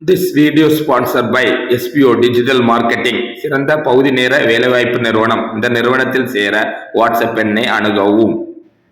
This video sponsored by SPO Digital Marketing. சிறந்த பகுதி நேர வேலைவாய்ப்பு நிறுவனம். இந்த நிறுவனத்தில் சேர வாட்ஸ்அப் எண்ணை அணுகவும்.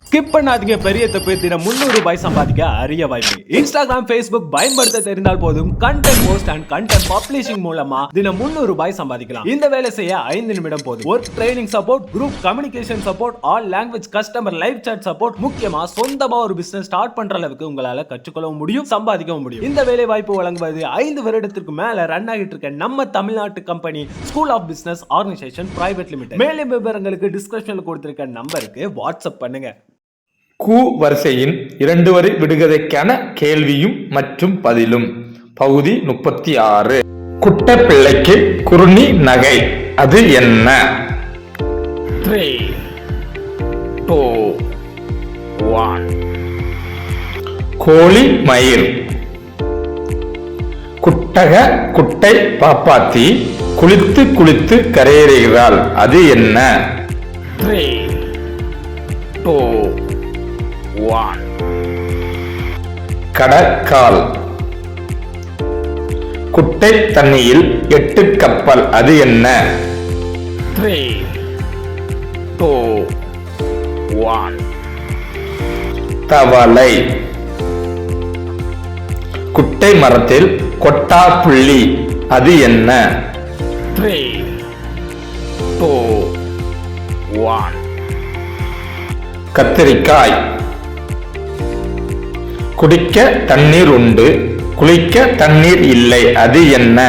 ஸ்கிப் பண்ணாதீங்க, பெரிய தப்பு. தினம் 300 ரூபாய் சம்பாதிக்க அரிய வாய்ப்பு. இன்ஸ்டாகிராம், ஃபேஸ்புக் பயன்படுத்த தெரிந்தால் போதும். Content post and content publishing மூலமா தினம் 300 ரூபாய் சம்பாதிக்கலாம். இந்த வேலை செய்ய 5 நிமிடம் போதும். Work training support, group communication support, all language customer live chat support, முக்கியமா சொந்தமா ஒரு பிசினஸ் ஸ்டார்ட் பண்ற அளவுக்கு உங்களால கற்றுக்கொள்ளவும் முடியும், சம்பாதிக்கவும் முடியும். இந்த வேலை வாய்ப்பு வழங்குவது 5 வருடத்திற்கு மேல ரன் ஆகிட்டு இருக்க நம்ம தமிழ்நாட்டு company school of business organisation private limited. மேலும் விவரங்களுக்கு டிஸ்கிரிப்ஷன்ல கொடுத்திருக்க நம்பருக்கு வாட்ஸ்அப் பண்ணுங்க. கு வரிசையின் 2 வரி விடுகதைக்கான கேள்வியும் மற்றும் பதிலும். பகுதி 36. குட்ட பிள்ளைக்கு குறுநி நகை, அது என்ன? 3, 2, 1. கோழி மயிர். குட்டக குட்டை பாப்பாத்தி குளித்து குளித்து கரையேறுகிறாள், அது என்ன? 3, 2, 1. கடற்கால். குட்டை தண்ணியில் 8 கப்பல், அது என்ன? 3, 2, 1. தவளை. குட்டை மரத்தில் கொட்டா புள்ளி, அது என்ன? 3, 2, 1. கத்திரிக்காய். குடிக்க தண்ணீர் உண்டு, குளிக்க தண்ணீர் இல்லை, அது என்ன?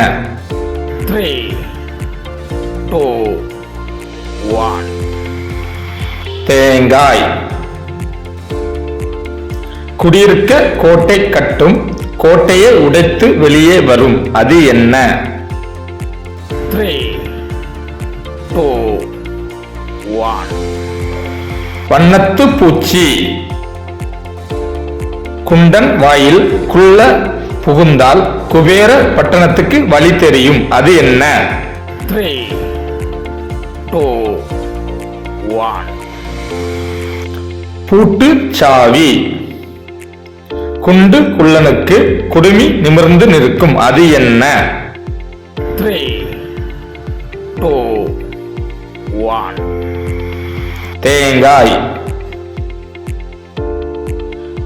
3, 2, 1. தேங்காய். குடியிருக்க கோட்டை கட்டும், கோட்டையை உடைத்து வெளியே வரும், அது என்ன? 3, 2, 1. வண்ணத்து பூச்சி. குண்டன் வாயில் குள்ள புகுந்தால் குபேர பட்டணத்துக்கு வழி தெரியும், அது என்ன? 3, 2, 1. பூட்டு சாவி. குண்டு குள்ளனுக்கு குடுமி நிமிர்ந்து நிற்கும், அது என்ன? 3, 2, 1. தேங்காய்.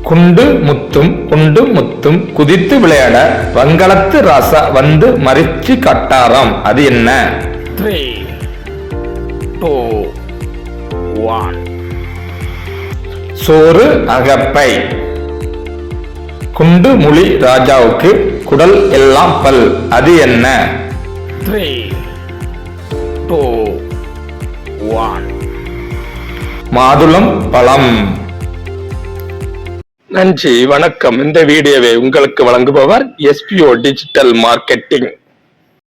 குண்டு முத்தும் குண்டு முத்தும் குதித்து விளையாட வங்களத்து ராசா வந்து மறிச்சு கட்டாராம், அது என்ன? 3, 2, 1. சோறு அகப்பை. குண்டு முழி ராஜாவுக்கு குடல் எல்லாம் பல், அது என்ன? 3, 2, 1. மாதுளம் பழம். நன்றி, வணக்கம். இந்த வீடியோவை உங்களுக்கு வழங்குபவர் SPO டிஜிட்டல் மார்க்கெட்டிங்.